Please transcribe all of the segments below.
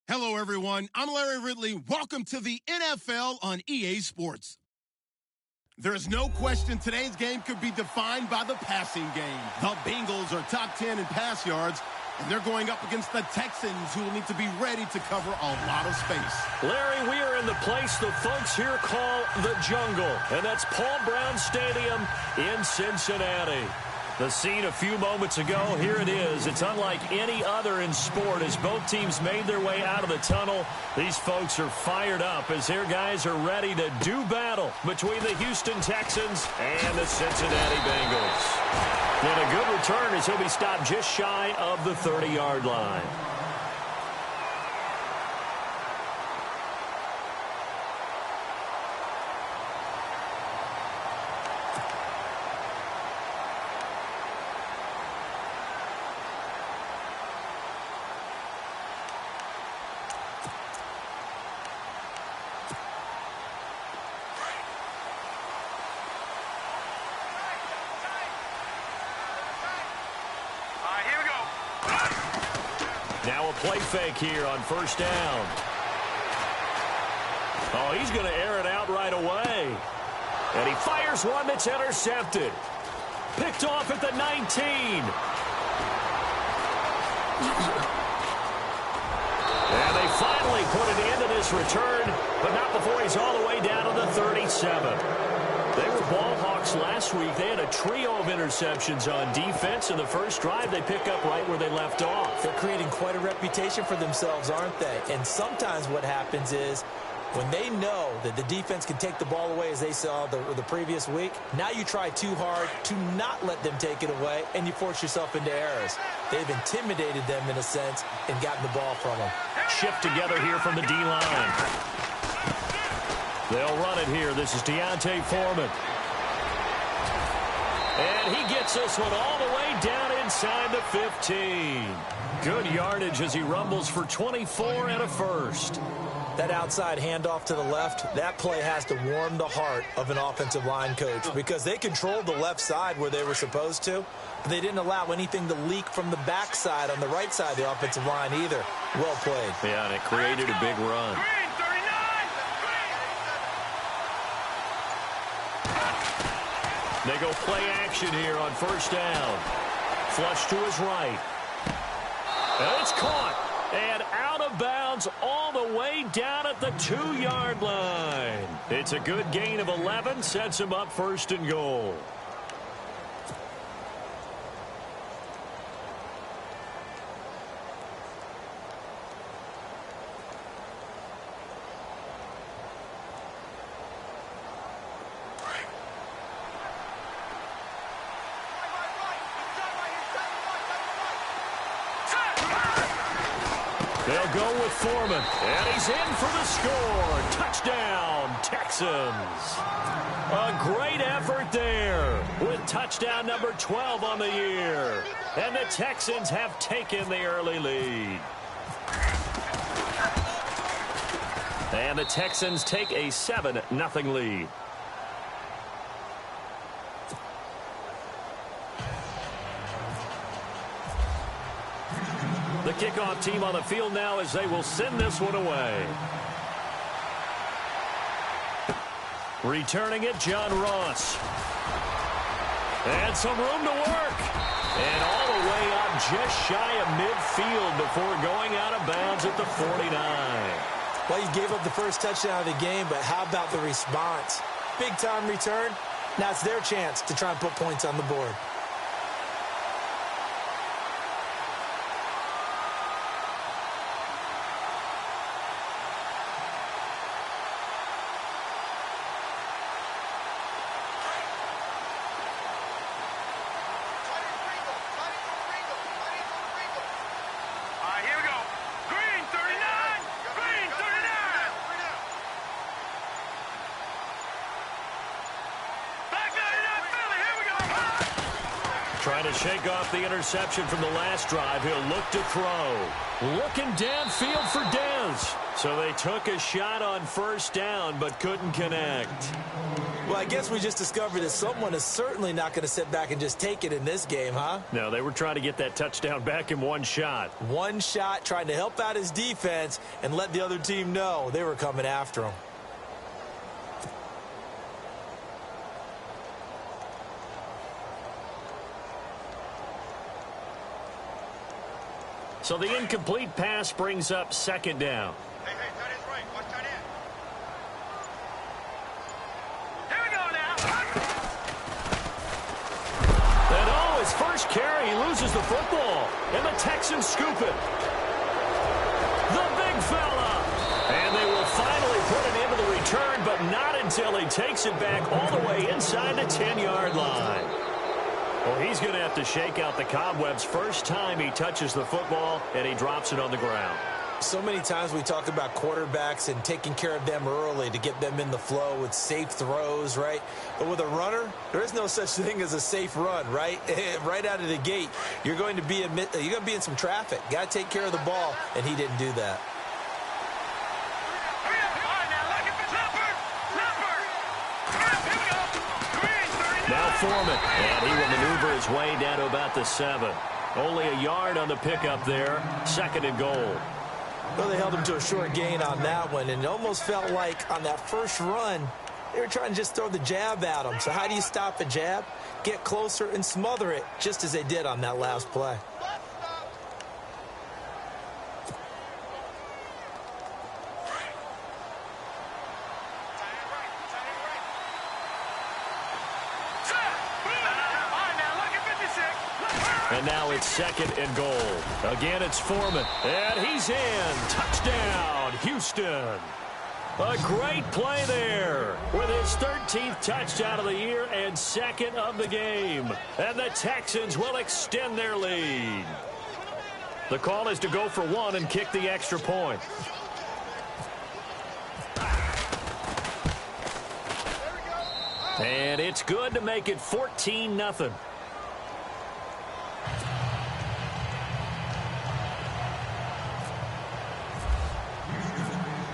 Hello, everyone. I'm Larry Ridley. Welcome to the NFL on EA Sports. There is no question today's game could be defined by the passing game. The Bengals are top 10 in pass yards, and they're going up against the Texans, who will need to be ready to cover a lot of space. Larry, we are in the place the folks here call the jungle, and that's Paul Brown Stadium in Cincinnati. The scene a few moments ago, here it is. It's unlike any other in sport as both teams made their way out of the tunnel. These folks are fired up as their guys are ready to do battle between the Houston Texans and the Cincinnati Bengals. And a good return as he'll be stopped just shy of the 30-yard line. Now a play fake here on first down. Oh, he's going to air it out right away. And he fires one that's intercepted. Picked off at the 19. And they finally put an end to this return, but not before he's all the way down to the 37. They were ball hawks last week. They had a trio of interceptions on defense. In the first drive, they pick up right where they left off. They're creating quite a reputation for themselves, aren't they? And sometimes what happens is when they know that the defense can take the ball away, as they saw the previous week, now you try too hard to not let them take it away, and you force yourself into errors. They've intimidated them in a sense and gotten the ball from them. Shift together here from the D-line. They'll run it here. This is Deontay Foreman. And he gets this one all the way down inside the 15. Good yardage as he rumbles for 24 and a first. That outside handoff to the left, that play has to warm the heart of an offensive line coach because they controlled the left side where they were supposed to, but they didn't allow anything to leak from the backside on the right side of the offensive line either. Well played. Yeah, and it created a big run. They go play action here on first down. Flush to his right. And it's caught. And out of bounds all the way down at the 2-yard line. It's a good gain of 11. Sets him up first and goal. They'll go with Foreman, and he's in for the score. Touchdown, Texans. A great effort there with touchdown number 12 on the year. And the Texans have taken the early lead. And the Texans take a 7-0 lead. The kickoff team on the field now as they will send this one away. Returning it, John Ross. And some room to work. And all the way up just shy of midfield before going out of bounds at the 49. Well, you gave up the first touchdown of the game, but how about the response? Big-time return. Now it's their chance to try and put points on the board. Trying to shake off the interception from the last drive. He'll look to throw. Looking downfield for Dez. So they took a shot on first down but couldn't connect. Well, I guess we just discovered that someone is certainly not going to sit back and just take it in this game, huh? No, they were trying to get that touchdown back in one shot. One shot, trying to help out his defense and let the other team know they were coming after him. So the incomplete pass brings up second down. Hey, tight end's right. Watch tight end. Here we go now. And his first carry, he loses the football. And the Texans scoop it. The big fella. And they will finally put it into the return, but not until he takes it back all the way inside the 10-yard line. Well, he's going to have to shake out the cobwebs first time he touches the football, and he drops it on the ground. So many times we talk about quarterbacks and taking care of them early to get them in the flow with safe throws, right? But with a runner, there is no such thing as a safe run, right? Right out of the gate, you're going to be in some traffic. Got to take care of the ball, and he didn't do that. Now Foreman, and he will maneuver his way down to about the 7. Only a yard on the pickup there, second and goal. Well, they held him to a short gain on that one, and it almost felt like on that first run, they were trying to just throw the jab at him. So how do you stop a jab? Get closer and smother it, just as they did on that last play. And now it's second and goal. Again, it's Foreman. And he's in. Touchdown, Houston. A great play there with his 13th touchdown of the year and second of the game. And the Texans will extend their lead. The call is to go for one and kick the extra point. And it's good to make it 14-0.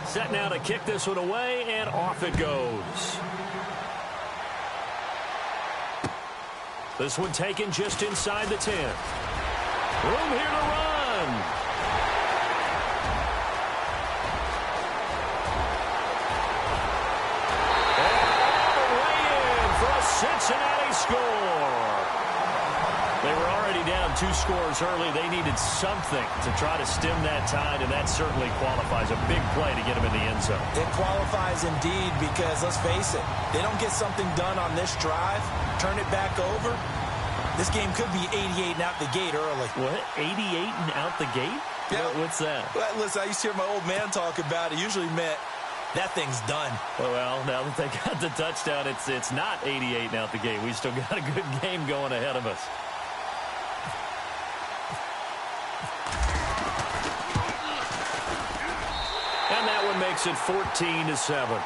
Set now to kick this one away, and off it goes. This one taken just inside the 10. Room here to run. And way in for a Cincinnati score. They were already down 2 scores early. They needed something to try to stem that tide, and that certainly qualifies. A big play to get them in the end zone. It qualifies indeed because, let's face it, they don't get something done on this drive, turn it back over, this game could be 88 and out the gate early. What? 88 and out the gate? Yeah. What's that? Well, listen, I used to hear my old man talk about it. Usually meant that thing's done. Well, now that they got the touchdown, it's not 88 and out the gate. We still got a good game going ahead of us. And that one makes it 14-7.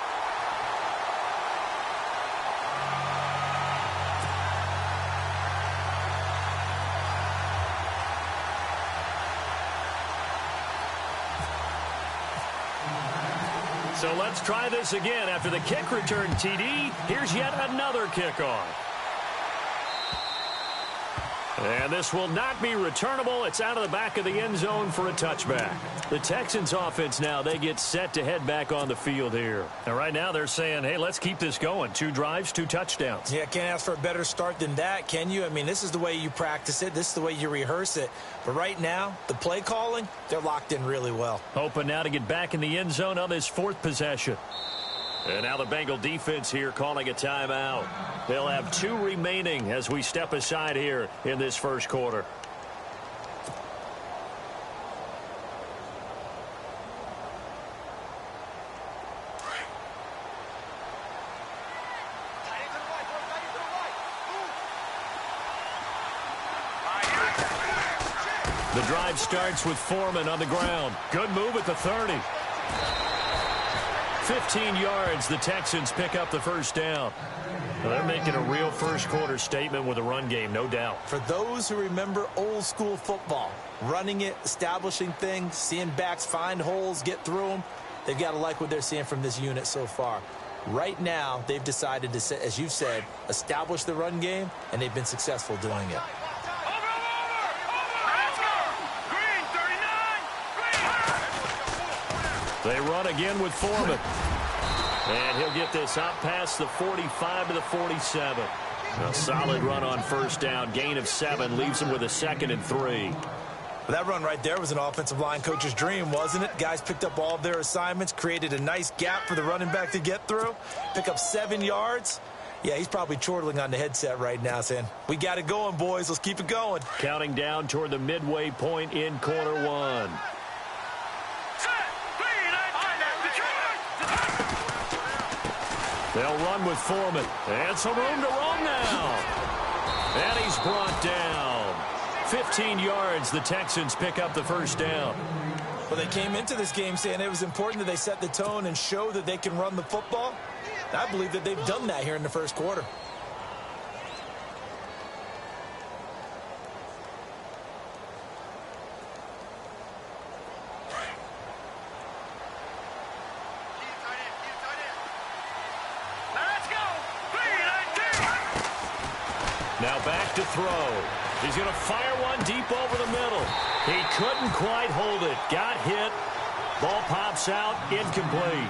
So let's try this again. After the kick return TD, here's yet another kickoff. And this will not be returnable. It's out of the back of the end zone for a touchback. The Texans offense now, they get set to head back on the field here. And right now they're saying, hey, let's keep this going. 2 drives, 2 touchdowns. Yeah, can't ask for a better start than that, can you? I mean, this is the way you practice it. This is the way you rehearse it. But right now, the play calling, they're locked in really well. Hoping now to get back in the end zone on this 4th possession. And now the Bengal defense here calling a timeout. They'll have 2 remaining as we step aside here in this first quarter. The drive starts with Foreman on the ground. Good move at the 30. 15 yards, the Texans pick up the first down. Well, they're making a real first-quarter statement with a run game, no doubt. For those who remember old-school football, running it, establishing things, seeing backs find holes, get through them, they've got to like what they're seeing from this unit so far. Right now, they've decided to, as you've said, establish the run game, and they've been successful doing it. They run again with Foreman. And he'll get this up past the 45 to the 47. A solid run on first down. Gain of 7 leaves him with a 2nd and 3. Well, that run right there was an offensive line coach's dream, wasn't it? Guys picked up all of their assignments, created a nice gap for the running back to get through, pick up 7 yards. Yeah, he's probably chortling on the headset right now saying, we got it going, boys. Let's keep it going. Counting down toward the midway point in quarter 1. They'll run with Foreman. And some room to roam now. And he's brought down. 15 yards. The Texans pick up the first down. Well, they came into this game saying it was important that they set the tone and show that they can run the football. I believe that they've done that here in the first quarter. Now back to throw. He's going to fire one deep over the middle. He couldn't quite hold it. Got hit. Ball pops out. Incomplete.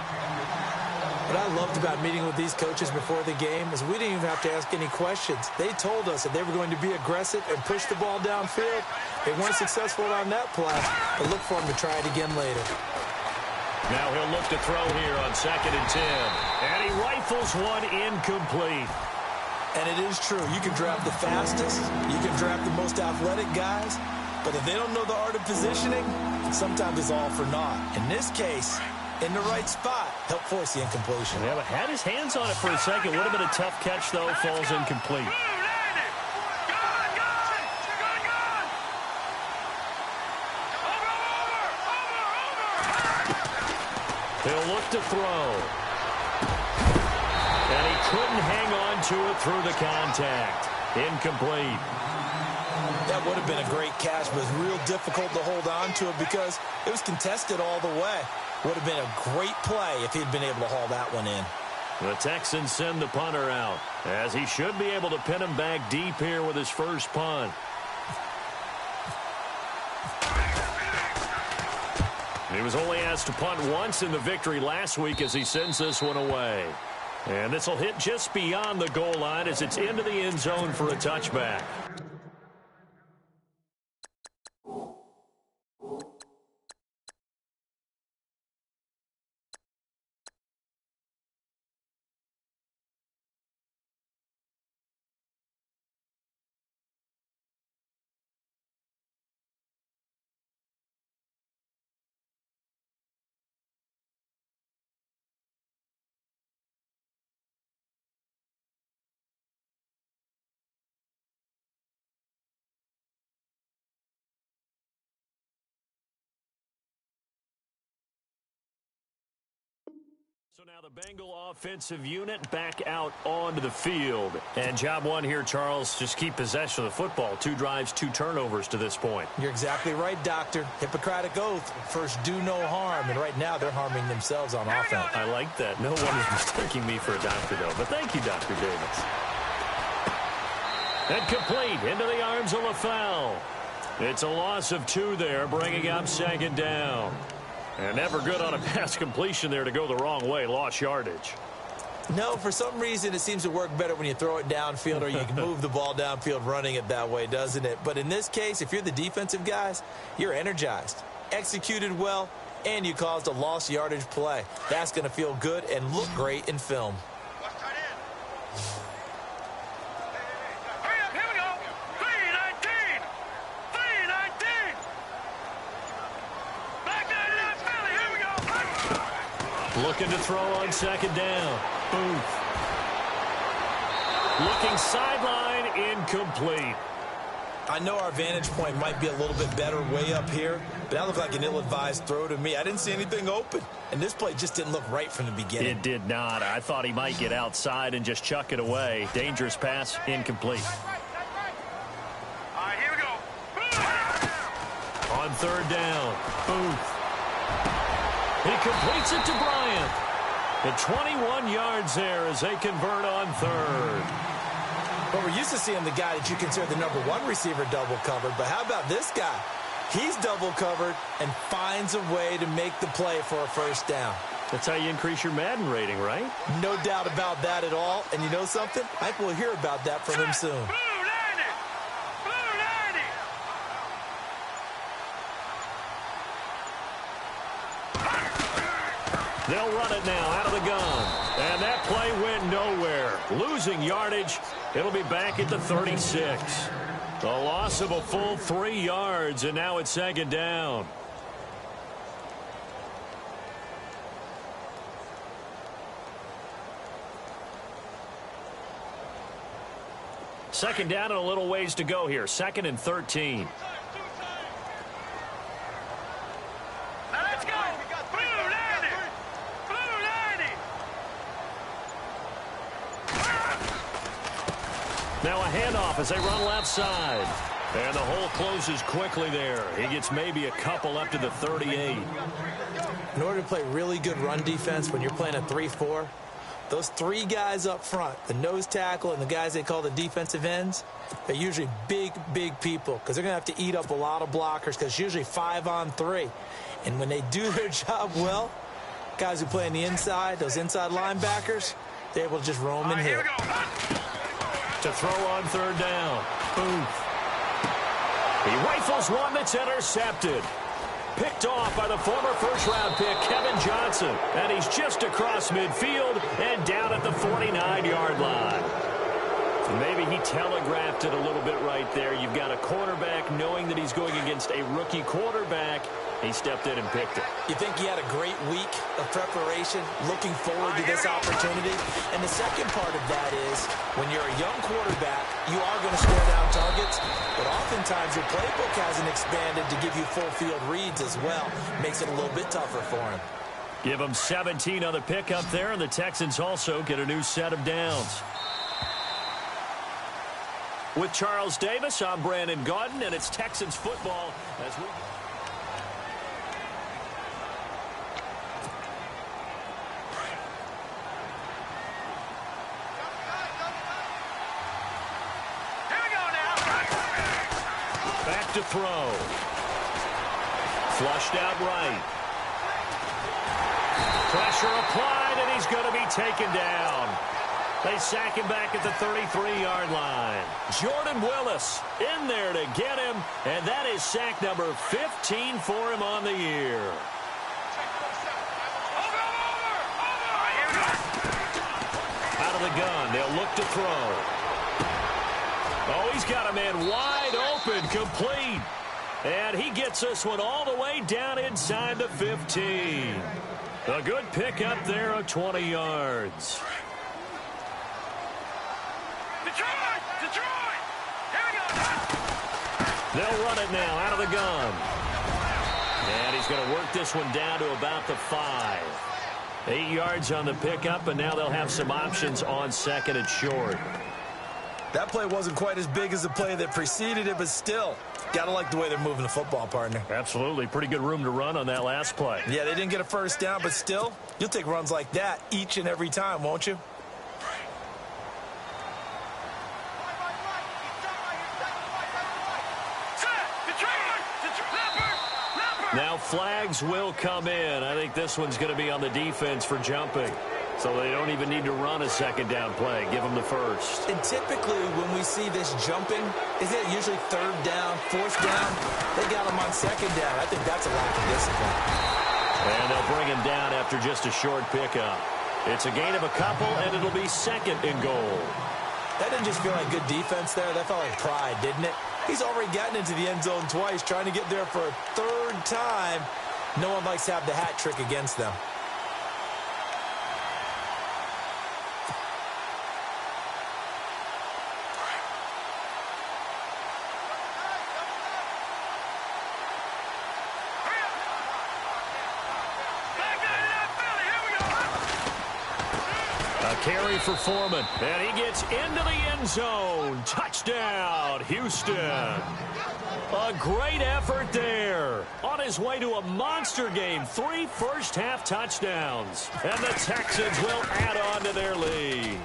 What I loved about meeting with these coaches before the game is we didn't even have to ask any questions. They told us that they were going to be aggressive and push the ball downfield. They weren't successful on that play, but look for them to try it again later. Now he'll look to throw here on 2nd and 10. And he rifles one incomplete. And it is true. You can draft the fastest. You can draft the most athletic guys. But if they don't know the art of positioning, sometimes it's all for naught. In this case, in the right spot, help force the incompletion. Yeah, but had his hands on it for a second. Would have been a tough catch, though. Falls incomplete. He'll look to throw. And he couldn't hang on to it through the contact. Incomplete. That would have been a great catch, but it's real difficult to hold on to it because it was contested all the way. Would have been a great play if he'd been able to haul that one in. The Texans send the punter out, as he should be able to pin him back deep here with his first punt. He was only asked to punt once in the victory last week as he sends this one away. And this will hit just beyond the goal line as it's into the end zone for a touchback. So now the Bengal offensive unit back out onto the field. And job one here, Charles, just keep possession of the football. 2 drives, 2 turnovers to this point. You're exactly right, Doctor. Hippocratic oath. First, do no harm. And right now, they're harming themselves on offense. I like that. No one is mistaking me for a doctor, though. But thank you, Dr. Davis. And complete into the arms of LaFell. It's a loss of 2 there, bringing up 2nd down. And never good on a pass completion there to go the wrong way. Lost yardage. No, for some reason, it seems to work better when you throw it downfield or you can move the ball downfield running it that way, doesn't it? But in this case, if you're the defensive guys, you're energized, executed well, and you caused a lost yardage play. That's going to feel good and look great in film. Looking to throw on 2nd down. Booth. Looking sideline, incomplete. I know our vantage point might be a little bit better way up here, but that looked like an ill-advised throw to me. I didn't see anything open, and this play just didn't look right from the beginning. It did not. I thought he might get outside and just chuck it away. Dangerous pass, incomplete. All right, here we go. On 3rd down, Booth. He completes it to Bryant. And 21 yards there as they convert on third. But we're used to seeing the guy that you consider the number one receiver double covered. But how about this guy? He's double covered and finds a way to make the play for a first down. That's how you increase your Madden rating, right? No doubt about that at all. And you know something? I think we'll hear about that from him soon. They'll run it now out of the gun. And that play went nowhere. Losing yardage. It'll be back at the 36. A loss of a full 3 yards, and now it's second down. Second down and a little ways to go here. 2nd and 13. Now a handoff as they run left side. And the hole closes quickly there. He gets maybe a couple up to the 38. In order to play really good run defense when you're playing a 3-4, those 3 guys up front, the nose tackle and the guys they call the defensive ends, they're usually big, big people because they're going to have to eat up a lot of blockers because it's usually 5 on 3. And when they do their job well, guys who play on the inside, those inside linebackers, they're able to just roam and hit. To throw on third down. Oof. He rifles one that's intercepted. Picked off by the former first-round pick, Kevin Johnson. And he's just across midfield and down at the 49-yard line. Maybe he telegraphed it a little bit right there. You've got a quarterback knowing that he's going against a rookie quarterback. He stepped in and picked it. You think he had a great week of preparation, looking forward to this opportunity? And the second part of that is, when you're a young quarterback, you are going to stare down targets, but oftentimes your playbook hasn't expanded to give you full field reads as well. Makes it a little bit tougher for him. Give him 17 on the pickup there, and the Texans also get a new set of downs. With Charles Davis, I'm Brandon Gaudin, and it's Texans football as we... Back to throw. Flushed out right. Pressure applied, and he's going to be taken down. They sack him back at the 33-yard line. Jordan Willis in there to get him, and that is sack number 15 for him on the year. Out of the gun, they'll look to throw. Oh, he's got a man wide open, complete. And he gets this one all the way down inside the 15. A good pickup there of 20 yards. Detroit! Here we go! They'll run it now out of the gun. And he's going to work this one down to about the 5. 8 yards on the pickup, and now they'll have some options on 2nd and short. That play wasn't quite as big as the play that preceded it, but still, gotta like the way they're moving the football, partner. Absolutely. Pretty good room to run on that last play. Yeah, they didn't get a first down, but still, you'll take runs like that each and every time, won't you? Now flags will come in. I think this one's going to be on the defense for jumping. So they don't even need to run a second down play. Give them the first. And typically when we see this jumping, is it usually 3rd down, 4th down? They got him on 2nd down. I think that's a lack of discipline. And they'll bring him down after just a short pickup. It's a gain of a couple, and it'll be 2nd and goal. That didn't just feel like good defense there. That felt like pride, didn't it? He's already gotten into the end zone twice, trying to get there for a 3rd time. No one likes to have the hat trick against them. Carry for Foreman, and he gets into the end zone. Touchdown, Houston. A great effort there. On his way to a monster game, 3 first-half touchdowns. And the Texans will add on to their lead.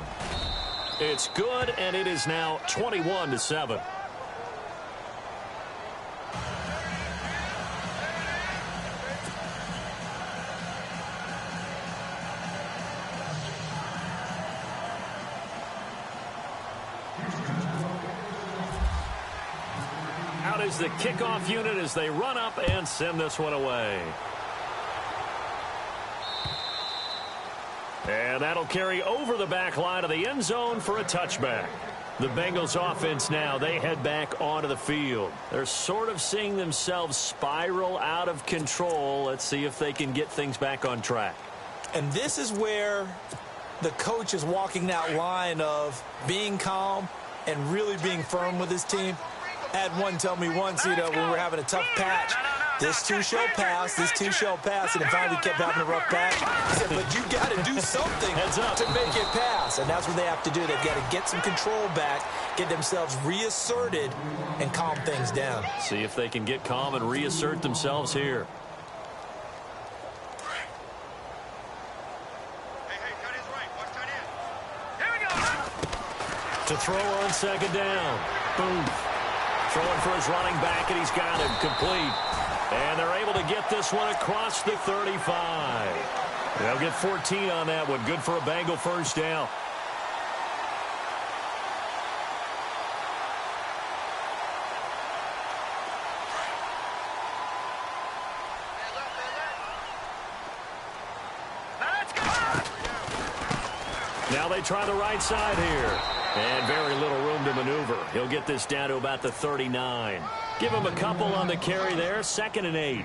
It's good, and it is now 21-7. Out is the kickoff unit as they run up and send this one away. And that'll carry over the back line of the end zone for a touchback. The Bengals offense now, they head back onto the field. They're sort of seeing themselves spiral out of control. Let's see if they can get things back on track. And this is where the coach is walking that line of being calm and really being firm with his team. I had one tell me once, when we were having a tough patch, this too shall pass, this too shall pass, and then finally kept having a rough patch. He said, but you got to do something to make it pass, and that's what they have to do. They've got to get some control back, get themselves reasserted, and calm things down. See if they can get calm and reassert themselves here. To throw on second down. Boom. Throwing for his running back, and he's got him complete. And they're able to get this one across the 35. They'll get 14 on that one. Good for a Bengal first down. Now they try the right side here. And very little room to maneuver. He'll get this down to about the 39. Give him a couple on the carry there. 2nd and 8.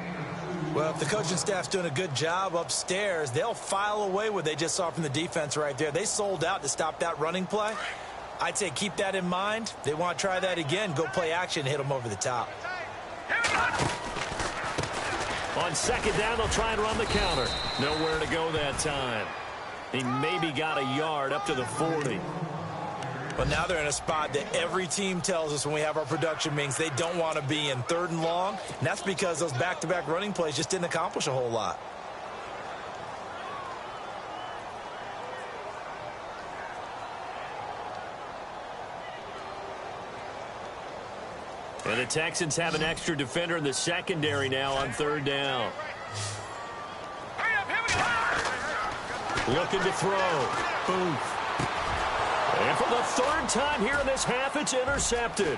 Well, if the coaching staff's doing a good job upstairs, they'll file away what they just saw from the defense right there. They sold out to stop that running play. I'd say keep that in mind. They want to try that again. Go play action, hit them over the top. On second down, they'll try and run the counter. Nowhere to go that time. He maybe got a yard up to the 40. But now they're in a spot that every team tells us when we have our production meetings they don't want to be in, 3rd and long. And that's because those back-to-back running plays just didn't accomplish a whole lot. And the Texans have an extra defender in the secondary now on 3rd down. Looking to throw. Boom. And for the 3rd time here in this half, it's intercepted.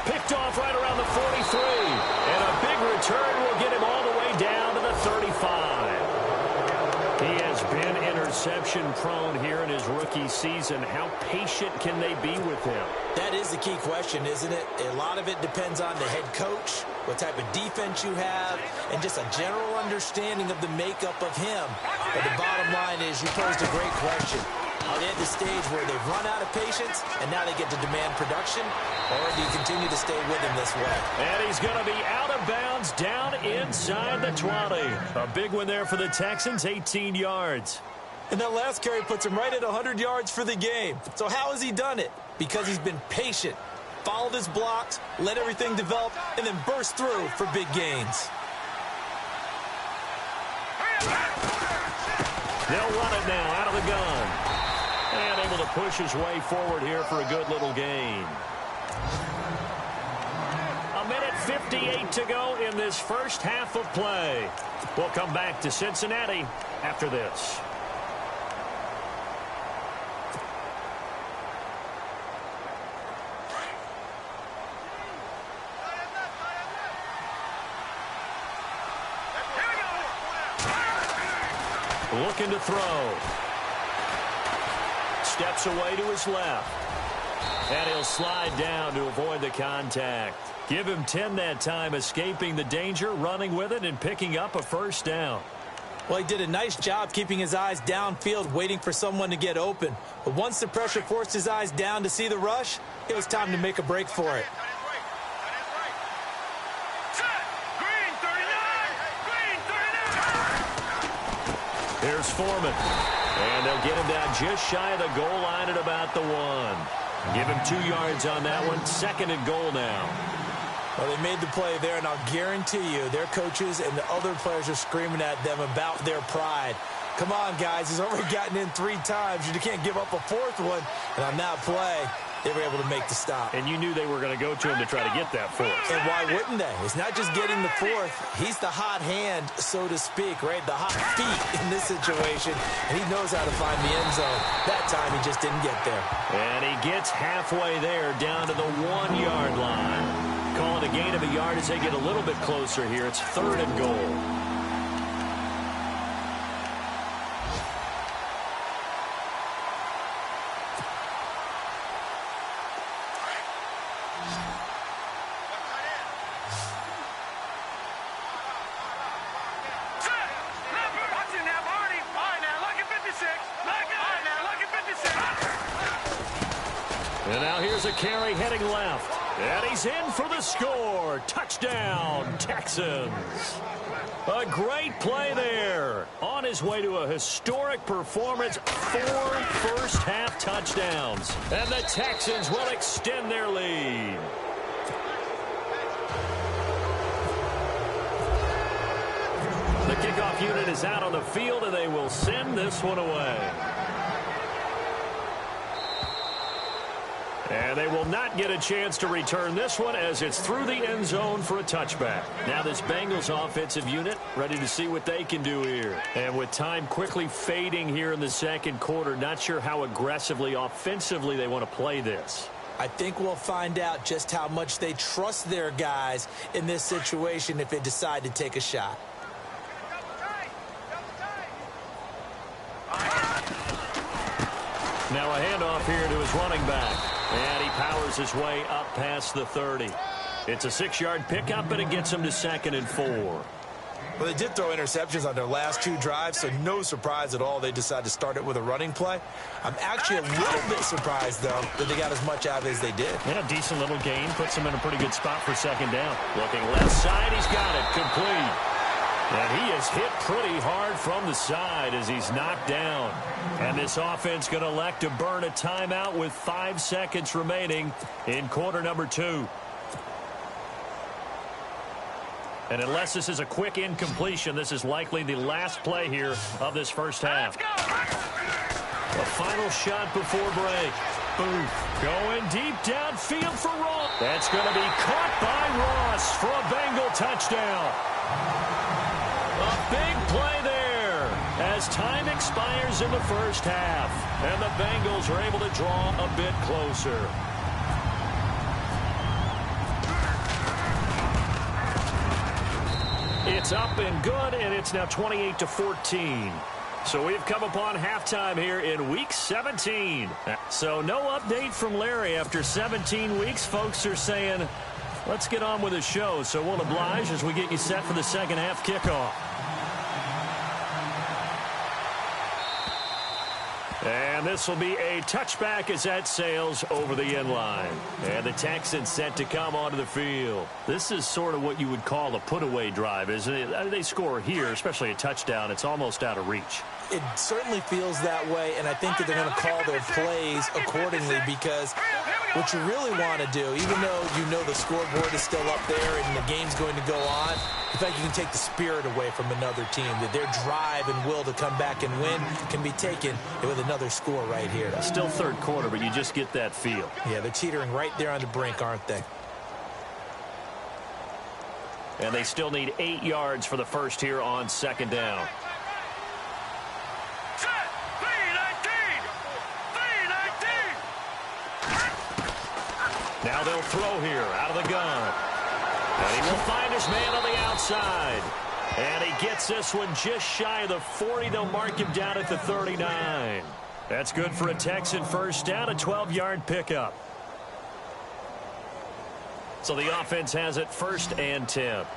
Picked off right around the 43. And a big return will get him all the way down to the 35. He has been interception-prone here in his rookie season. How patient can they be with him? That is the key question, isn't it? A lot of it depends on the head coach, what type of defense you have, and just a general understanding of the makeup of him. But the bottom line is you posed a great question. Are they at the stage where they've run out of patience and now they get to demand production? Or do you continue to stay with him this way? And he's going to be out of bounds down inside the 20. A big one there for the Texans, 18 yards. And that last carry puts him right at 100 yards for the game. So how has he done it? Because he's been patient, followed his blocks, let everything develop, and then burst through for big gains. They'll run it now out of the gun. And able to push his way forward here for a good little gain. 1:58 to go in this first half of play. We'll come back to Cincinnati after this. Looking to throw. Steps away to his left. And he'll slide down to avoid the contact. Give him 10 that time, escaping the danger, running with it, and picking up a first down. Well, he did a nice job keeping his eyes downfield, waiting for someone to get open. But once the pressure forced his eyes down to see the rush, it was time to make a break for it. Here's Foreman. And they'll get him down just shy of the goal line at about the 1. Give him 2 yards on that one. 2nd and goal now. Well, they made the play there, and I'll guarantee you their coaches and the other players are screaming at them about their pride. Come on, guys. He's already gotten in 3 times. You can't give up a 4th one. And on that play, they were able to make the stop. And you knew they were going to go to him to try to get that 4th. And why wouldn't they? It's not just getting the 4th. He's the hot hand, so to speak, right? The hot feet in this situation. And he knows how to find the end zone. That time, he just didn't get there. And he gets halfway there, down to the 1-yard line. Call it a gain of a yard as they get a little bit closer here. It's 3rd and goal. And now here's a carry heading left. And he's in for the score. Touchdown, Texans. A great play there. On his way to a historic performance, 4 first-half touchdowns. And the Texans will extend their lead. The kickoff unit is out on the field, and they will send this one away. And they will not get a chance to return this one as it's through the end zone for a touchback. Now this Bengals offensive unit ready to see what they can do here. And with time quickly fading here in the second quarter, not sure how aggressively, offensively they want to play this. I think we'll find out just how much they trust their guys in this situation if they decide to take a shot. Now a handoff here to his running back. And he powers his way up past the 30. It's a 6-yard pickup, and it gets him to 2nd and 4. Well, they did throw interceptions on their last 2 drives, so no surprise at all they decided to start it with a running play. I'm actually a little bit surprised, though, that they got as much out of it as they did. And a decent little gain puts him in a pretty good spot for 2nd down. Looking left side, he's got it complete. And he is hit pretty hard from the side as he's knocked down. And this offense going to elect to burn a timeout with 5 seconds remaining in quarter number 2. And unless this is a quick incompletion, this is likely the last play here of this first half. A final shot before break. Booth going deep downfield for Ross. That's going to be caught by Ross for a Bengal touchdown. A big play there as time expires in the first half. And the Bengals are able to draw a bit closer. It's up and good, and it's now 28-14. So we've come upon halftime here in Week 17. So no update from Larry after 17 weeks. Folks are saying, let's get on with the show. So we'll oblige as we get you set for the second half kickoff. And this will be a touchback as that sails over the end line. And the Texans set to come onto the field. This is sort of what you would call a put-away drive, isn't it? They score here, especially a touchdown. It's almost out of reach. It certainly feels that way, and I think that they're going to call their plays accordingly because what you really want to do, even though you know the scoreboard is still up there and the game's going to go on, in fact, you can take the spirit away from another team, that their drive and will to come back and win can be taken with another score right here. Still third quarter, but you just get that feel. Yeah, they're teetering right there on the brink, aren't they? And they still need 8 yards for the first here on 2nd down. Now they'll throw here out of the gun. And he will find his man on the outside. And he gets this one just shy of the 40. They'll mark him down at the 39. That's good for a Texan first down, a 12-yard pickup. So the offense has it 1st and 10. All right,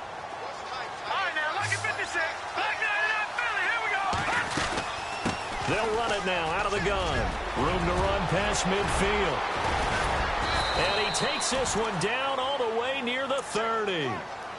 now, look at 56. Here we go. They'll run it now out of the gun. Room to run past midfield. And he takes this one down all the way near the 30.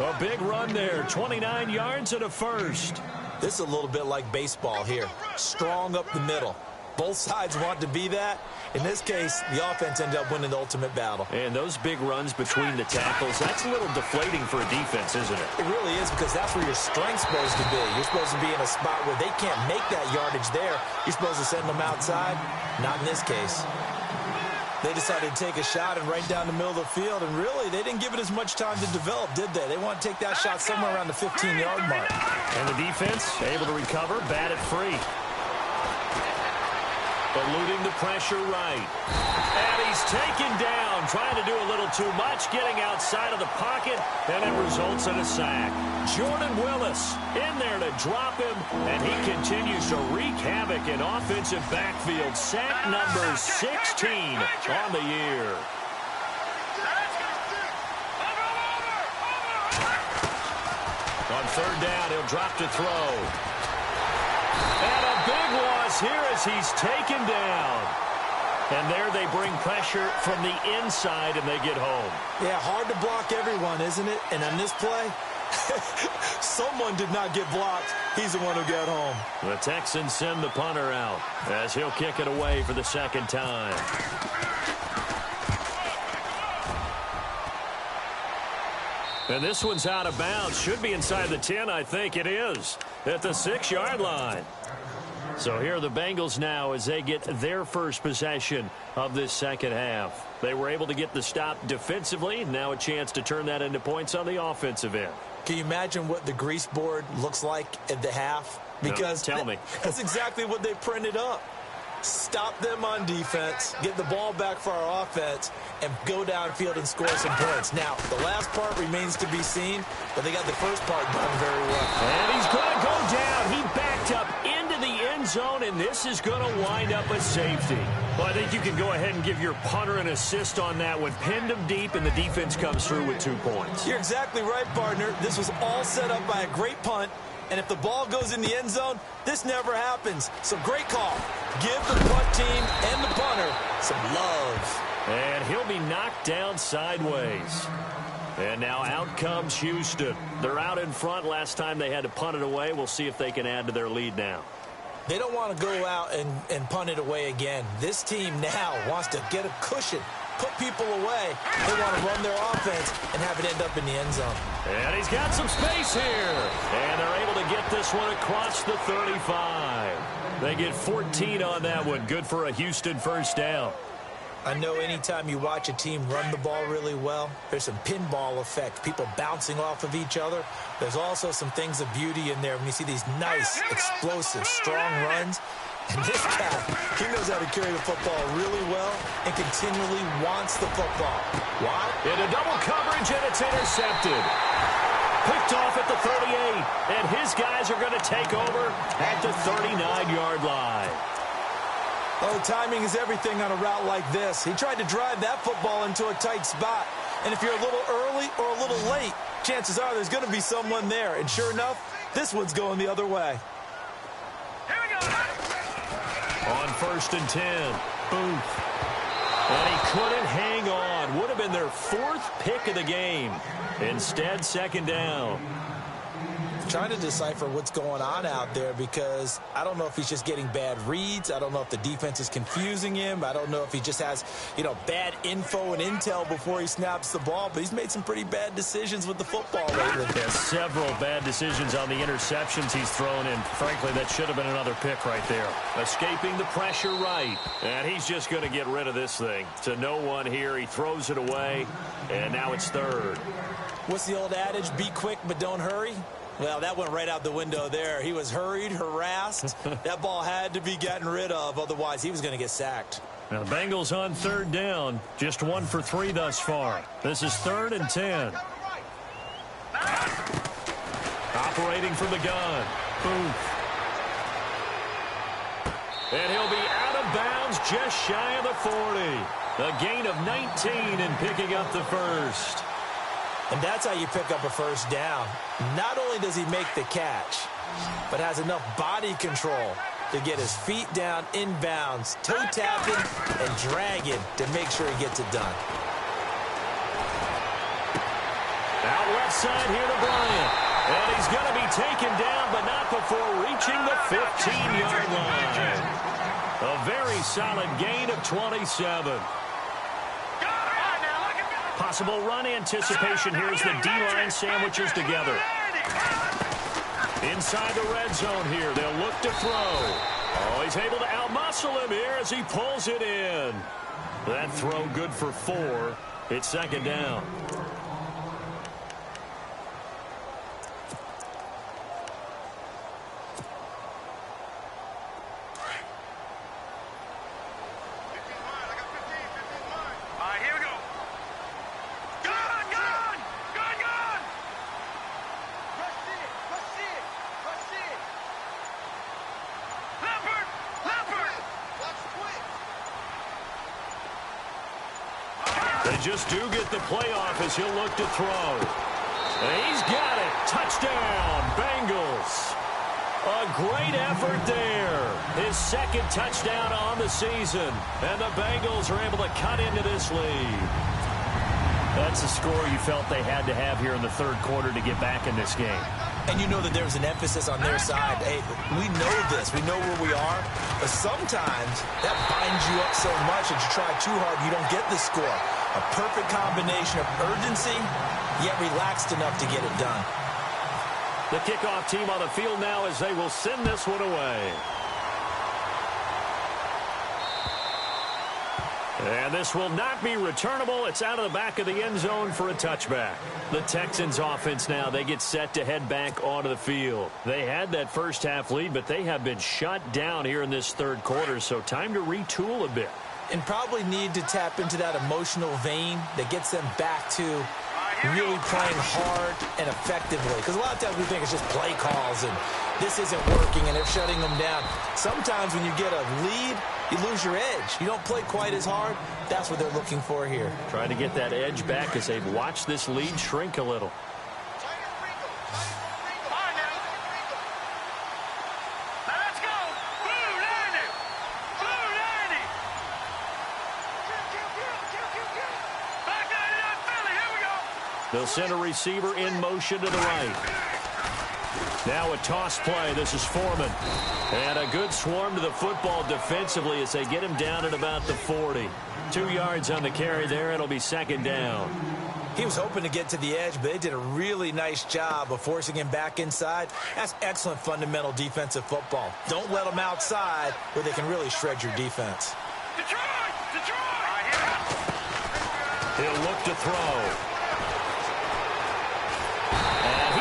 A big run there, 29 yards and a first. This is a little bit like baseball here. Strong up the middle. Both sides want to be that. In this case, the offense ended up winning the ultimate battle. And those big runs between the tackles, that's a little deflating for a defense, isn't it? It really is, because that's where your strength's supposed to be. You're supposed to be in a spot where they can't make that yardage there. You're supposed to send them outside. Not in this case. They decided to take a shot and right down the middle of the field, and really, they didn't give it as much time to develop, did they? They want to take that shot somewhere around the 15-yard mark. And the defense able to recover, bat it free. Eluding the pressure right. And he's taken down, trying to do a little too much, getting outside of the pocket, and it results in a sack. Jordan Willis in there to drop him, and he continues to wreak havoc in offensive backfield. Sack number 16 on the year. On third down, he'll drop to throw. And a big loss here as he's taken down. And there they bring pressure from the inside, and they get home. Yeah, hard to block everyone, isn't it? And on this play, someone did not get blocked. He's the one who got home. The Texans send the punter out as he'll kick it away for the second time. And this one's out of bounds. Should be inside the 10, I think it is, at the 6-yard line. So here are the Bengals now as they get their first possession of this second half. They were able to get the stop defensively. Now a chance to turn that into points on the offensive end. Can you imagine what the grease board looks like at the half? Because no, tell me. That's exactly what they printed up. Stop them on defense, get the ball back for our offense, and go downfield and score some points. Now, the last part remains to be seen, but they got the first part done very well. And he's going to go down. He backed up into the end zone, and this is going to wind up a safety. Well, I think you can go ahead and give your punter an assist on that one. Pinned him deep, and the defense comes through with 2 points. You're exactly right, partner. This was all set up by a great punt. And if the ball goes in the end zone, this never happens. So great call. Give the punt team and the punter some love. And he'll be knocked down sideways. And now out comes Houston. They're out in front. Last time they had to punt it away. We'll see if they can add to their lead now. They don't want to go out and punt it away again. This team now wants to get a cushion, put people away. They want to run their offense and have it end up in the end zone. And he's got some space here. And they're able to get this one across the 35. They get 14 on that one. Good for a Houston first down. I know anytime you watch a team run the ball really well, there's some pinball effect, people bouncing off of each other. There's also some things of beauty in there when you see these nice, explosive, strong runs. And this guy, he knows how to carry the football really well and continually wants the football. Why? Into double coverage, and it's intercepted. Picked off at the 38, and his guys are going to take over at the 39-yard line. Oh, timing is everything on a route like this. He tried to drive that football into a tight spot. And if you're a little early or a little late, chances are there's going to be someone there. And sure enough, this one's going the other way. Here we go. On 1st and 10, Booth. And he couldn't hang on. Would have been their 4th pick of the game. Instead, 2nd down. Trying to decipher what's going on out there because I don't know if he's just getting bad reads. I don't know if the defense is confusing him. I don't know if he just has, bad info and intel before he snaps the ball. But he's made some pretty bad decisions with the football lately. There's several bad decisions on the interceptions he's thrown in. Frankly, that should have been another pick right there. Escaping the pressure right. And he's just going to get rid of this thing. To no one here. He throws it away. And now it's 3rd. What's the old adage? Be quick, but don't hurry. Well, that went right out the window there. He was hurried, harassed. That ball had to be gotten rid of. Otherwise, he was going to get sacked. Now, the Bengals on 3rd down. Just 1 for 3 thus far. This is 3rd and 10. Operating from the gun. Booth. And he'll be out of bounds just shy of the 40. A gain of 19 and picking up the first. And that's how you pick up a first down. Not only does he make the catch, but has enough body control to get his feet down inbounds, toe tapping and dragging to make sure he gets it done. Out left side here to Bryant. And he's going to be taken down, but not before reaching the 15-yard line. A very solid gain of 27. Possible run anticipation here as the D-line sandwiches together. Inside the red zone here, they'll look to throw. Oh, he's able to outmuscle him here as he pulls it in. That throw good for 4. It's second down. They just do get the playoff as he'll look to throw. And he's got it. Touchdown, Bengals. A great effort there. His second touchdown on the season. And the Bengals are able to cut into this lead. That's a score you felt they had to have here in the third quarter to get back in this game. And you know that there's an emphasis on their side. Hey, we know this. We know where we are. But sometimes that binds you up so much that you try too hard, you don't get the score. A perfect combination of urgency, yet relaxed enough to get it done. The kickoff team on the field now as they will send this one away. And this will not be returnable. It's out of the back of the end zone for a touchback. The Texans offense now, they get set to head back onto the field. They had that first half lead, but they have been shut down here in this third quarter, so time to retool a bit. And probably need to tap into that emotional vein that gets them back to really playing hard and effectively. Because a lot of times we think it's just play calls and this isn't working and they're shutting them down. Sometimes when you get a lead, you lose your edge. You don't play quite as hard. That's what they're looking for here. Trying to get that edge back as they've watched this lead shrink a little. They'll send a receiver in motion to the right. Now a toss play. This is Foreman. And a good swarm to the football defensively as they get him down at about the 40. 2 yards on the carry there. It'll be second down. He was hoping to get to the edge, but they did a really nice job of forcing him back inside. That's excellent fundamental defensive football. Don't let them outside where they can really shred your defense. He'll look to throw.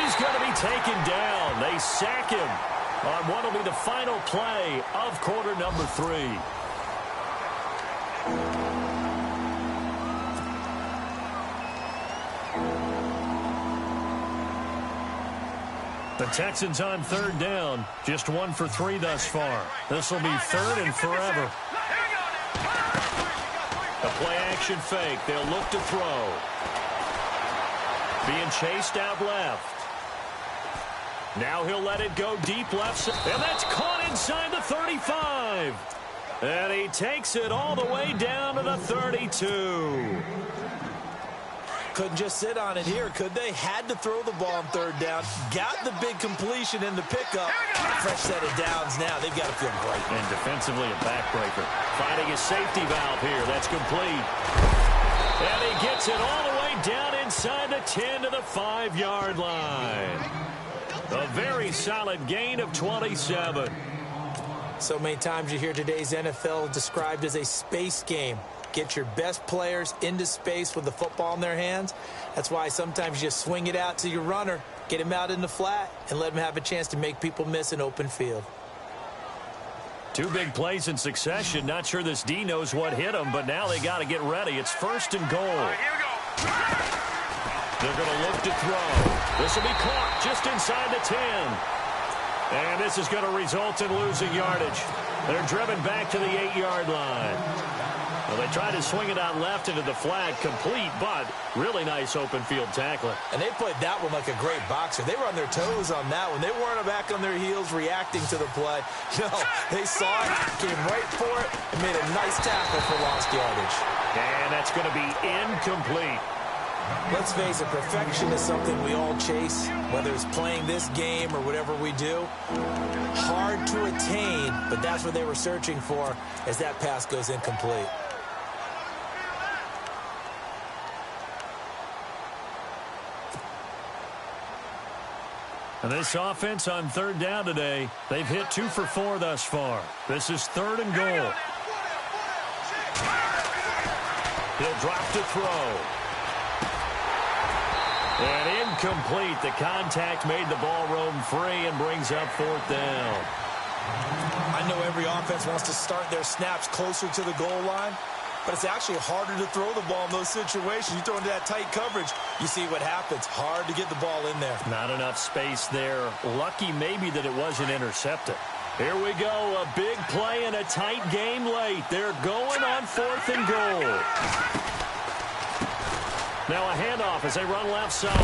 He's going to be taken down. They sack him on what will be the final play of quarter number 3. The Texans on third down. Just 1 for 3 thus far. This will be third and forever. A play action fake. They'll look to throw. Being chased out left. Now he'll let it go deep left. And that's caught inside the 35. And he takes it all the way down to the 32. Couldn't just sit on it here, could they? Had to throw the ball on third down. Got the big completion in the pickup. Fresh set of downs now. They've got to feel great. And defensively a backbreaker. Finding a safety valve here. That's complete. And he gets it all the way down inside the 10 to the 5-yard line. A very solid gain of 27. So many times you hear today's NFL described as a space game. Get your best players into space with the football in their hands. That's why sometimes you just swing it out to your runner, get him out in the flat, and let him have a chance to make people miss an open field. 2 big plays in succession. Not sure this D knows what hit him, but now they got to get ready. It's first and goal. Here we go. They're going to look to throw. This will be caught just inside the 10. And this is going to result in losing yardage. They're driven back to the 8-yard line. Well, they tried to swing it out left into the flat, complete, but really nice open field tackling. And they played that one like a great boxer. They were on their toes on that one. They weren't back on their heels reacting to the play. No, they saw it, came right for it, and made a nice tackle for lost yardage. And that's going to be incomplete. Let's face it, perfection is something we all chase, whether it's playing this game or whatever we do. Hard to attain, but that's what they were searching for as that pass goes incomplete. And this offense on third down today, they've hit 2 for 4 thus far. This is 3rd and goal. He'll drop to throw. And incomplete. The contact made the ball roam free and brings up 4th down. I know every offense wants to start their snaps closer to the goal line, but it's actually harder to throw the ball in those situations. You throw into that tight coverage, you see what happens. Hard to get the ball in there. Not enough space there. Lucky maybe that it wasn't intercepted. Here we go. A big play in a tight game late. They're going on 4th and goal. Now a handoff as they run left side.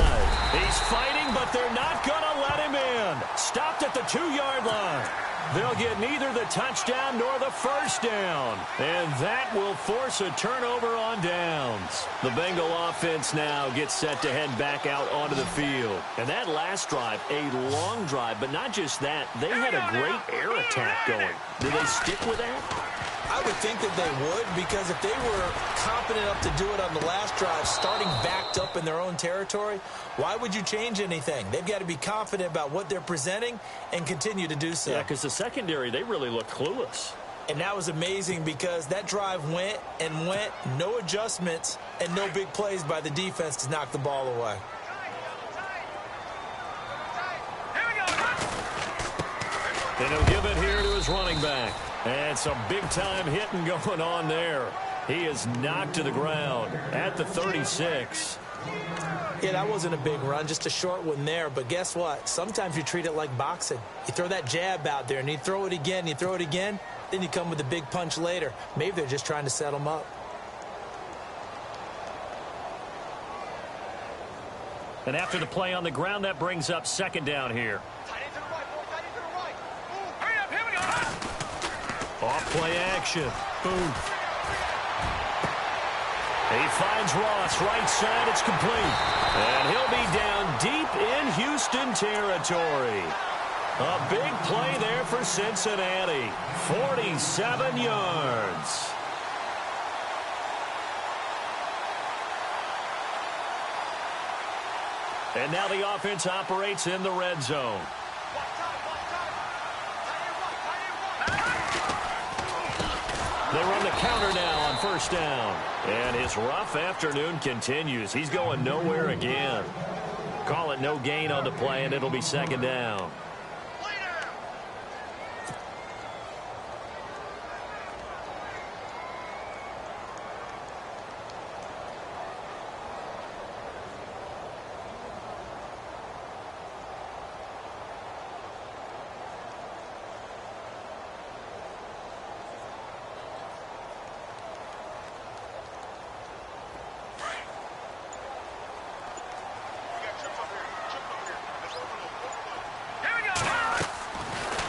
He's fighting, but they're not going to let him in. Stopped at the 2-yard line. They'll get neither the touchdown nor the first down. And that will force a turnover on downs. The Bengal offense now gets set to head back out onto the field. And that last drive, a long drive, but not just that. They had a great air attack going. Do they stick with that? I would think that they would, because if they were confident enough to do it on the last drive, starting backed up in their own territory, why would you change anything? They've got to be confident about what they're presenting and continue to do so. Yeah, because the secondary, they really looked clueless. And that was amazing because that drive went and went, no adjustments, and no big plays by the defense to knock the ball away. And he'll give it here to his running back. And some big-time hitting going on there. He is knocked to the ground at the 36. Yeah, that wasn't a big run, just a short one there. But guess what? Sometimes you treat it like boxing. You throw that jab out there, and you throw it again, then you come with a big punch later. Maybe they're just trying to set him up. And after the play on the ground, that brings up 2nd down here. Off play action. Booth. He finds Ross right side. It's complete. And he'll be down deep in Houston territory. A big play there for Cincinnati. 47 yards. And now the offense operates in the red zone. They run the counter now on 1st down. And his rough afternoon continues. He's going nowhere again. Call it no gain on the play, and it'll be 2nd down.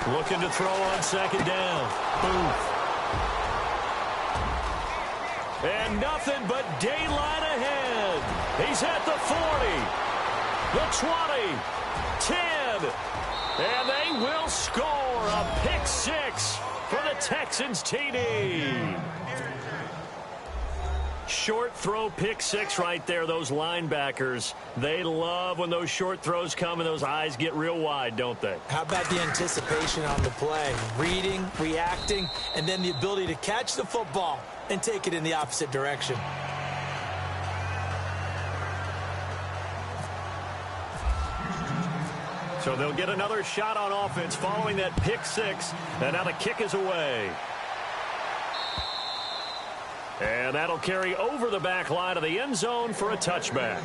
Looking to throw on 2nd down. Booth. And nothing but daylight ahead. He's at the 40, the 20, 10. And they will score a pick 6 for the Texans TD. Short throw pick 6 right there. Those linebackers, they love when those short throws come and those eyes get real wide, don't they? How about the anticipation on the play? Reading, reacting, and then the ability to catch the football and take it in the opposite direction. So they'll get another shot on offense following that pick 6, and now the kick is away. And that'll carry over the back line of the end zone for a touchback.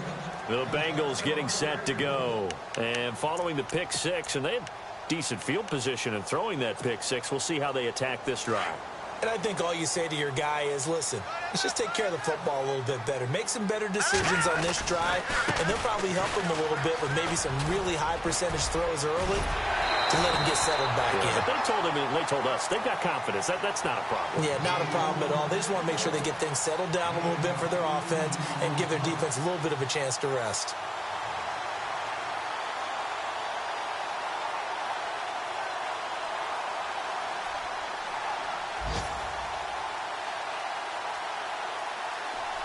The Bengals getting set to go. And following the pick 6, and they have decent field position in throwing that pick 6. We'll see how they attack this drive. And I think all you say to your guy is, listen, let's just take care of the football a little bit better. Make some better decisions on this drive, and they'll probably help him a little bit with maybe some really high percentage throws early. to let him get settled back in. But they told us, they've got confidence. That's not a problem. Yeah, not a problem at all. They just want to make sure they get things settled down a little bit for their offense and give their defense a little bit of a chance to rest.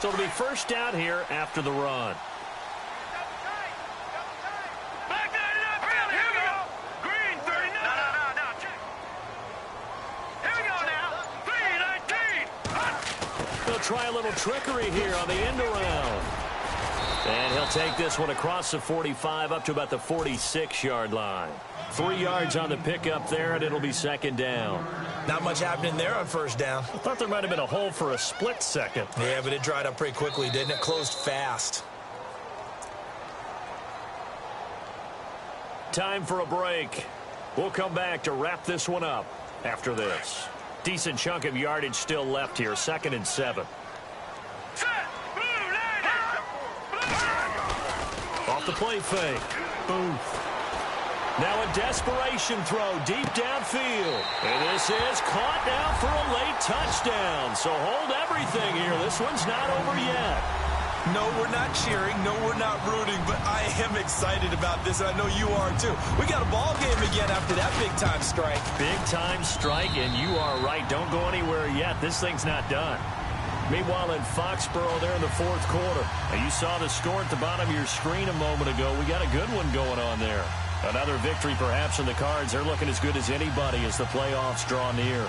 So it'll be first down here after the run. Back that up. Here we go. Green 39. No. Check. Here we go now. 3-19. They'll try a little trickery here on the end around. And he'll take this one across the 45 up to about the 46-yard line. 3 yards on the pickup there, and it'll be second down. Not much happening there on first down. I thought there might have been a hole for a split second. Yeah, but it dried up pretty quickly, didn't it? Closed fast. Time for a break. We'll come back to wrap this one up after this. Decent chunk of yardage still left here, 2nd and 7. Set. Blue landing. Off the play fake. Booth. Now a desperation throw deep downfield. And this is caught now for a late touchdown. So hold everything here. This one's not over yet. No, we're not cheering. No, we're not rooting. But I am excited about this, and I know you are too. We got a ball game again after that big-time strike. Big-time strike, and you are right. Don't go anywhere yet. This thing's not done. Meanwhile, in Foxborough there in the 4th quarter, and you saw the score at the bottom of your screen a moment ago. We got a good one going on there. Another victory perhaps in the cards. They're looking as good as anybody as the playoffs draw near.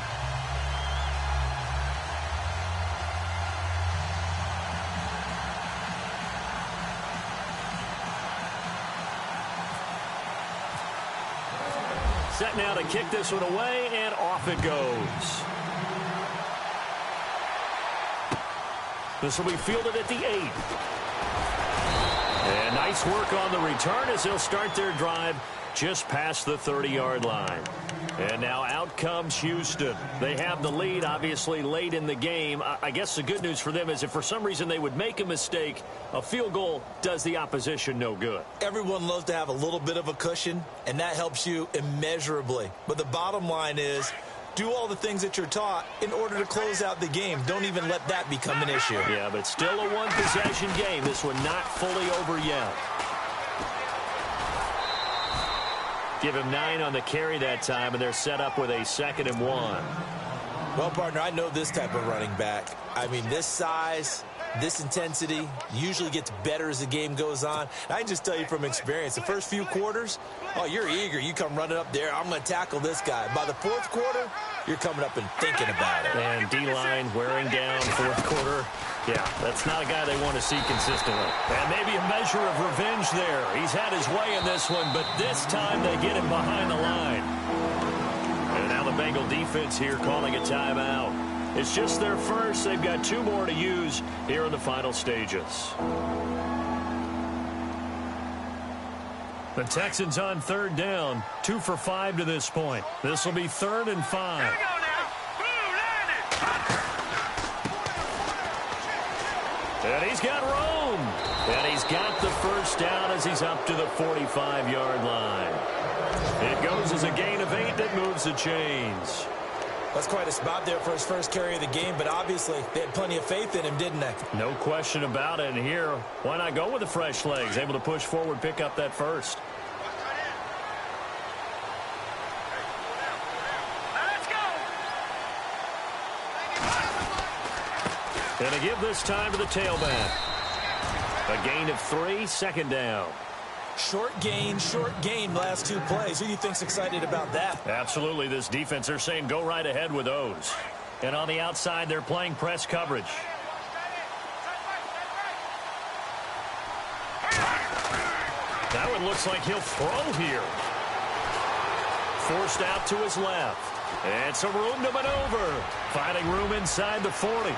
Set now to kick this one away, and off it goes. This will be fielded at the 8. And nice work on the return as they'll start their drive just past the 30-yard line. And now out comes Houston. They have the lead, obviously, late in the game. I guess the good news for them is if for some reason they would make a mistake, a field goal does the opposition no good. Everyone loves to have a little bit of a cushion, and that helps you immeasurably. But the bottom line is, do all the things that you're taught in order to close out the game. Don't even let that become an issue. Yeah, but still a one-possession game. This one not fully over yet. Give him 9 on the carry that time, and they're set up with a 2nd and 1. Well, partner, I know this type of running back. I mean, this size, this intensity usually gets better as the game goes on. And I can just tell you from experience, the first few quarters, oh, you're eager. You come running up there, I'm going to tackle this guy. By the 4th quarter, you're coming up and thinking about it. And D-line wearing down 4th quarter. Yeah, that's not a guy they want to see consistently. And maybe a measure of revenge there. He's had his way in this one, but this time they get him behind the line. And now the Bengal defense here calling a timeout. It's just their first. They've got 2 more to use here in the final stages. The Texans on 3rd down, 2 for 5 to this point. This will be 3rd and 5. Here we go now. Blue landing. And he's got room. And he's got the first down as he's up to the 45-yard line. It goes as a gain of 8 that moves the chains. That's quite a spot there for his first carry of the game, but obviously they had plenty of faith in him, didn't they? No question about it. And here, why not go with the fresh legs? Able to push forward, pick up that first. Let's go. And a give this time to the tailback. A gain of 3, 2nd down. Short gain, last 2 plays. Who do you think's excited about that? Absolutely, this defense, they're saying go right ahead with those. And on the outside, they're playing press coverage. That one looks like he'll throw here. Forced out to his left. And some room to maneuver. Finding room inside the 40.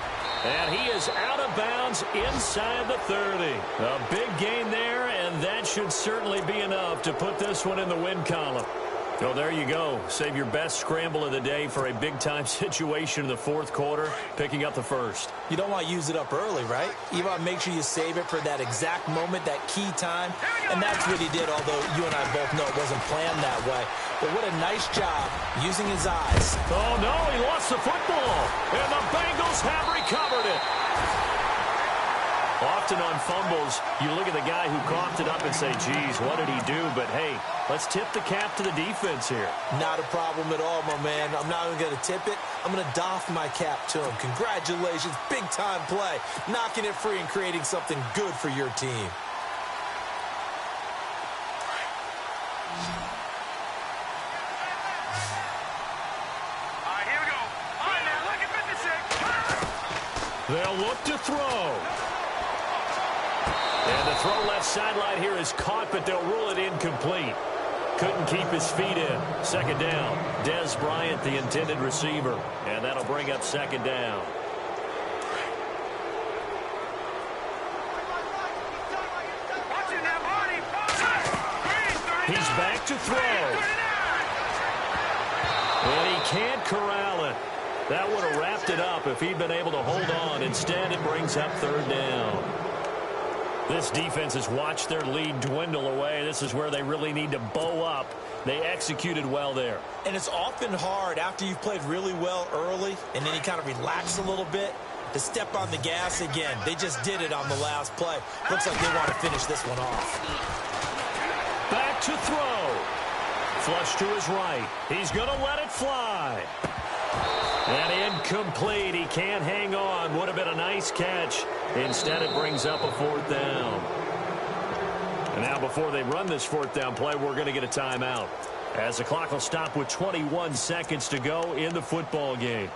And he is out of bounds inside the 30. A big gain there, and that should certainly be enough to put this one in the win column. Well, there you go. Save your best scramble of the day for a big-time situation in the fourth quarter, picking up the first. You don't want to use it up early, right? You want to make sure you save it for that exact moment, that key time. And that's what he did, although you and I both know it wasn't planned that way. But what a nice job using his eyes. Oh, no, he lost the football. And the Bengals have recovered it. Often on fumbles, you look at the guy who coughed it up and say, geez, what did he do? But, hey, let's tip the cap to the defense here. Not a problem at all, my man. I'm not even going to tip it. I'm going to doff my cap to him. Congratulations, big-time play. Knocking it free and creating something good for your team. All right, here we go. All right, now, look at 56. They'll look to throw. And the throw left sideline here is caught, but they'll rule it incomplete. Couldn't keep his feet in. Second down. Des Bryant, the intended receiver. And that'll bring up second down. Watch it now, Marty. He's back to throw. And he can't corral it. That would have wrapped it up if he'd been able to hold on. Instead, it brings up third down. This defense has watched their lead dwindle away. This is where they really need to bow up. They executed well there. And it's often hard after you've played really well early and then you kind of relax a little bit to step on the gas again. They just did it on the last play. Looks like they want to finish this one off. Back to throw. Flush to his right. He's going to let it fly. And incomplete. He can't hang on. Would have been a nice catch. Instead, it brings up a fourth down. And now before they run this fourth down play, we're going to get a timeout, as the clock will stop with 21 seconds to go in the football game.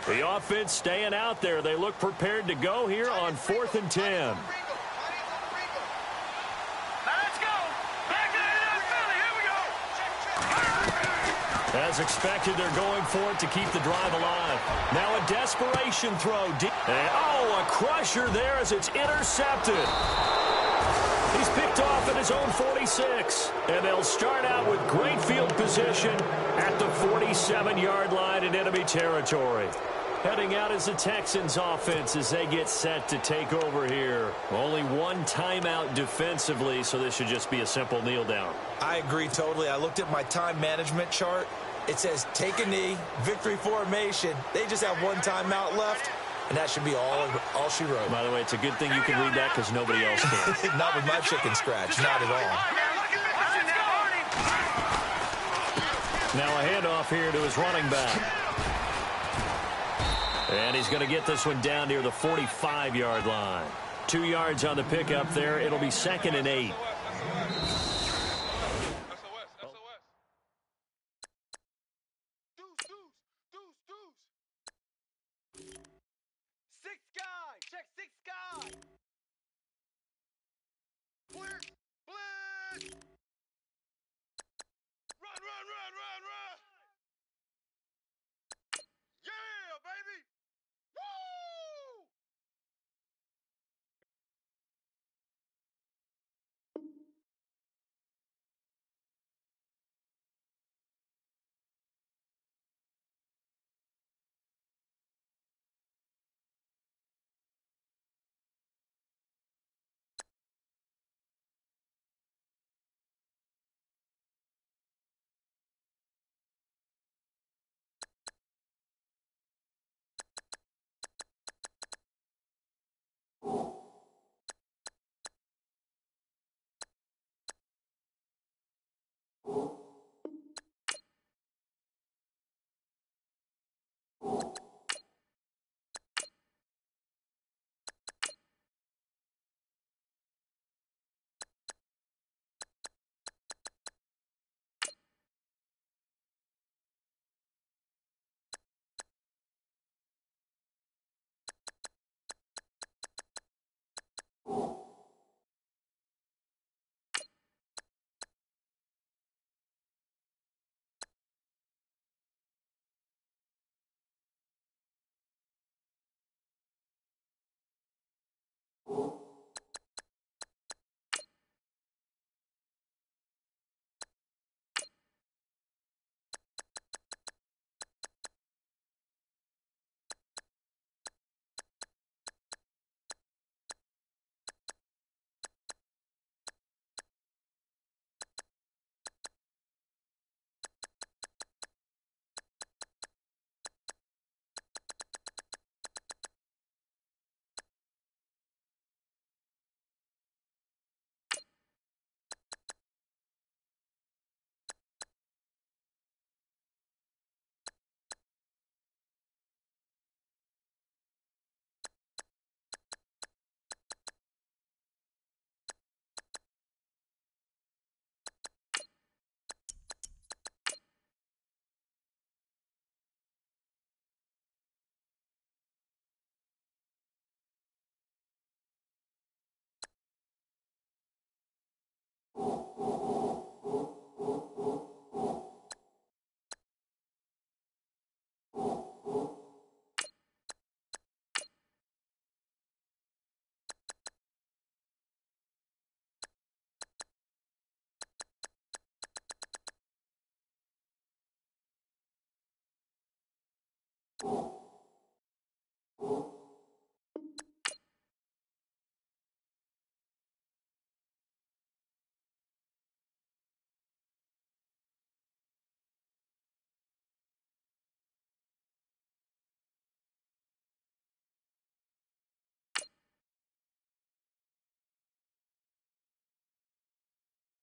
The offense staying out there. They look prepared to go here on 4th and 10. Now let's go. Back to Philly. Here we go. As expected, they're going for it to keep the drive alive. Now a desperation throw. And, a crusher there as it's intercepted. He's picked off at his own 46. And they'll start out with great field position at the 47-yard line in enemy territory. Heading out is the Texans offense as they get set to take over here. Only one timeout defensively, so this should just be a simple kneel down. I agree totally. I looked at my time management chart. It says take a knee, victory formation. They just have one timeout left, and that should be all she wrote. By the way, it's a good thing you can read that because nobody else can. Not with my chicken scratch. Not at all. Now a handoff here to his running back. And he's going to get this one down near the 45-yard line. 2 yards on the pickup there. It'll be 2nd and 8.